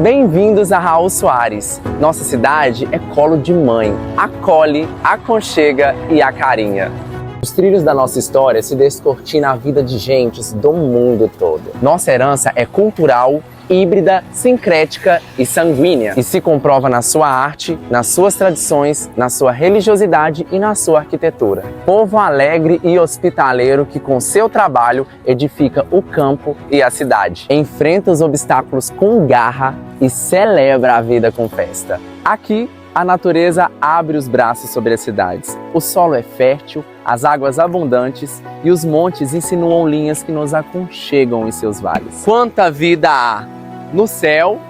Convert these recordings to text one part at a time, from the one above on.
Bem-vindos a Raul Soares. Nossa cidade é colo de mãe, acolhe, aconchega e acarinha. Os trilhos da nossa história se descortinam a vida de gentes do mundo todo. Nossa herança é cultural, híbrida, sincrética e sanguínea. E se comprova na sua arte, nas suas tradições, na sua religiosidade e na sua arquitetura. Povo alegre e hospitaleiro que com seu trabalho edifica o campo e a cidade. Enfrenta os obstáculos com garra e celebra a vida com festa. Aqui, a natureza abre os braços sobre as cidades. O solo é fértil, as águas abundantes e os montes insinuam linhas que nos aconchegam em seus vales. Quanta vida há no céu,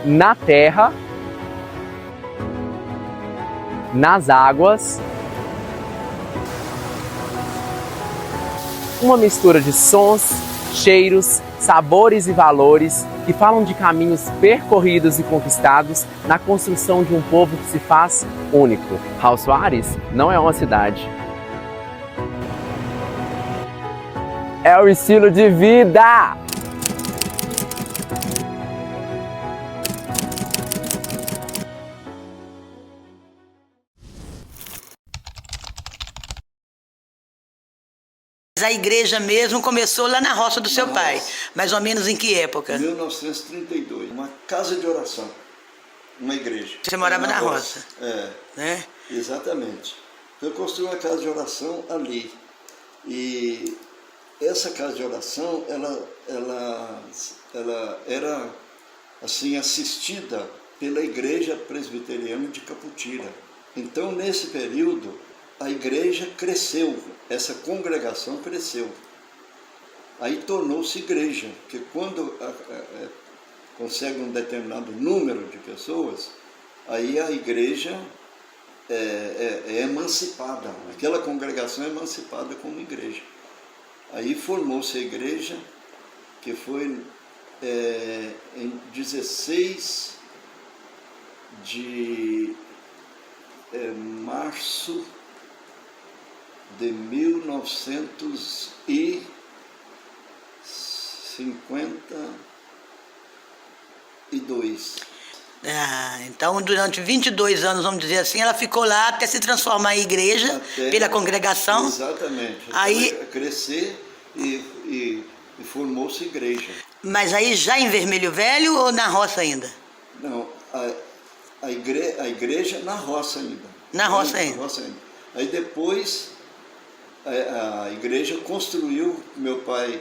na terra, nas águas. Uma mistura de sons, cheiros, sabores e valores que falam de caminhos percorridos e conquistados na construção de um povo que se faz único. Raul Soares não é uma cidade. É o estilo de vida! A igreja mesmo começou lá na roça do seu pai, mais ou menos em que época? 1932, uma casa de oração, uma igreja. Você morava na roça? É, né? Exatamente. Eu construí uma casa de oração ali. E essa casa de oração, ela era assim assistida pela igreja presbiteriana de Caputira. Então, nesse período, a igreja cresceu, essa congregação cresceu. Aí tornou-se igreja, porque quando consegue um determinado número de pessoas, aí a igreja é emancipada, aquela congregação é emancipada como igreja. Aí formou-se a igreja, que foi em 16 de março de 1952. Então durante 22 anos, vamos dizer assim, ela ficou lá até se transformar em igreja, pela congregação. Exatamente. Aí crescer e formou-se igreja. Mas aí já em Vermelho Velho ou na roça ainda? Não, a igreja na roça ainda. Na roça ainda. Na roça ainda. Aí depois a igreja construiu, meu pai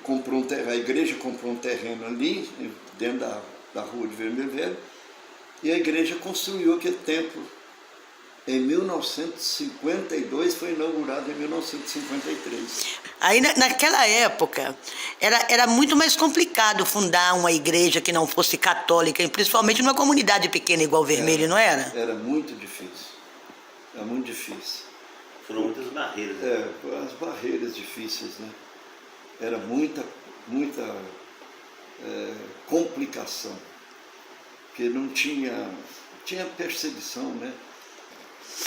comprou um terreno, a igreja comprou um terreno ali, dentro da rua de Vermelho Velho, e a igreja construiu aquele templo. Em 1952, foi inaugurado em 1953. Aí naquela época era muito mais complicado fundar uma igreja que não fosse católica, principalmente numa comunidade pequena igual Vermelho, não era? Era muito difícil. Era muito difícil. Foram muitas barreiras. As barreiras difíceis, né? Era muita complicação, porque não tinha perseguição, né?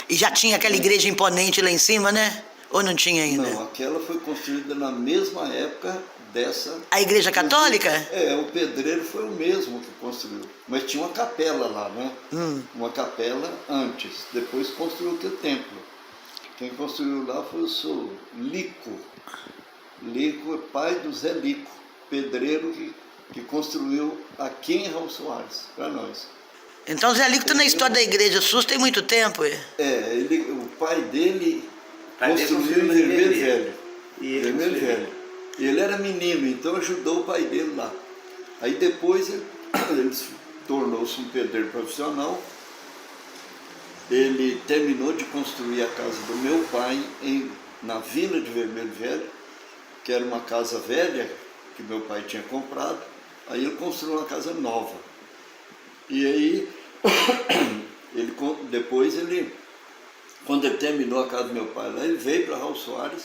E já tinha aquela igreja imponente lá em cima, né? Ou não tinha ainda? Não, aquela foi construída na mesma época dessa... A igreja católica? O pedreiro foi o mesmo que construiu, mas tinha uma capela lá, né? Uma capela antes, depois construiu aquele templo. Quem construiu lá foi o senhor Lico. Lico é pai do Zé Lico, pedreiro que construiu aqui em Raul Soares, para nós. Então Zé Lico está na história da igreja SUS tem muito tempo. O pai dele construiu em Vermelho Velho. Vermelho Velho. E ele era menino, então ajudou o pai dele lá. Aí depois ele tornou-se um pedreiro profissional. Ele terminou de construir a casa do meu pai na vila de Vermelho Velho, que era uma casa velha que meu pai tinha comprado. Aí ele construiu uma casa nova. E aí, depois quando ele terminou a casa do meu pai lá, ele veio para Raul Soares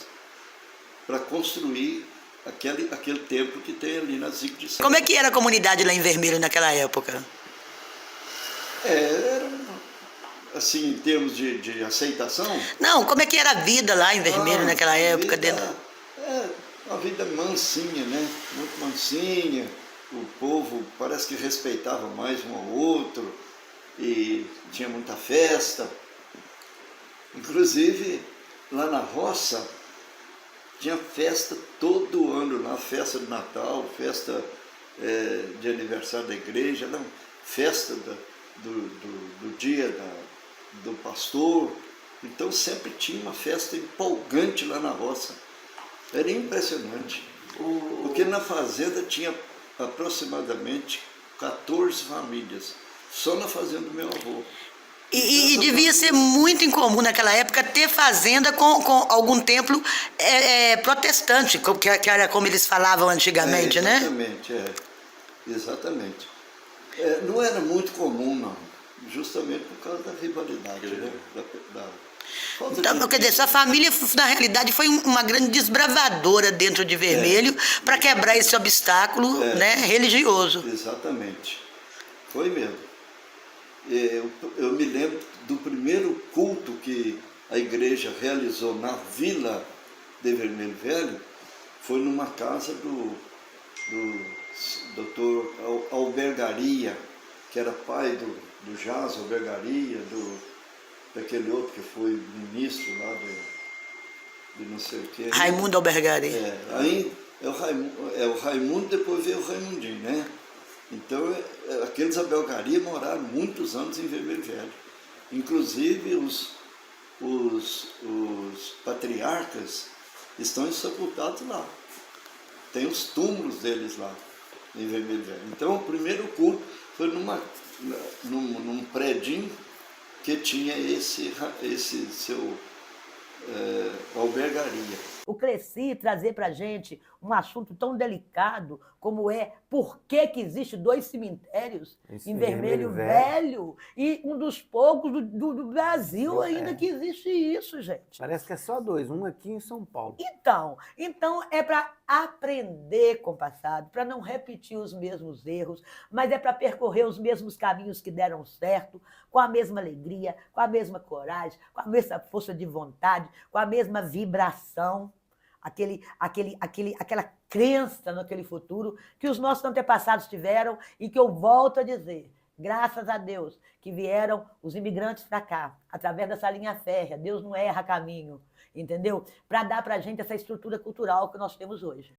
para construir aquele templo que tem ali na Zico de Sá. Como é que era a comunidade lá em Vermelho naquela época? Era assim, em termos de aceitação. Não, como é que era a vida lá em Vermelho naquela época? uma vida mansinha, né? Muito mansinha. O povo parece que respeitava mais um ao outro e tinha muita festa. Inclusive, lá na roça, tinha festa todo ano, lá, festa de Natal, festa de aniversário da igreja, não, festa do dia do pastor. Então sempre tinha uma festa empolgante lá na roça. Era impressionante, porque na fazenda tinha aproximadamente 14 famílias, só na fazenda do meu avô. E devia ser muito incomum naquela época ter fazenda com algum templo protestante, que era como eles falavam antigamente, né? Exatamente, exatamente. Não era muito comum, não, justamente por causa da rivalidade, né? Então, quer dizer, sua família, na realidade, foi uma grande desbravadora dentro de Vermelho para quebrar esse obstáculo né, religioso. Exatamente, foi mesmo. Eu me lembro do primeiro culto que a igreja realizou na vila de Vermelho Velho, foi numa casa do doutor Albergaria, que era pai do Jaz Albergaria, daquele outro que foi ministro lá de não sei o que. Raimundo Albergaria. Aí o Raimundo, depois veio o Raimundinho, né? Então, aqueles Albergaria moraram muitos anos em Vermelho Velho. Inclusive, os patriarcas estão sepultados lá. Tem os túmulos deles lá, em Vermelho Velho. Então, o primeiro culto foi num predinho que tinha esse seu Albergaria. O Cresci trazer para a gente um assunto tão delicado como por que existe 2 cemitérios em Vermelho Velho e um dos poucos do Brasil ainda que existe isso, gente. Parece que é só 2, um aqui em São Paulo. Então é para aprender com o passado, para não repetir os mesmos erros, mas é para percorrer os mesmos caminhos que deram certo, com a mesma alegria, com a mesma coragem, com a mesma força de vontade, com a mesma vibração, aquela crença naquele futuro que os nossos antepassados tiveram e que eu volto a dizer, graças a Deus, que vieram os imigrantes para cá, através dessa linha férrea. Deus não erra caminho, entendeu? Para dar para a gente essa estrutura cultural que nós temos hoje.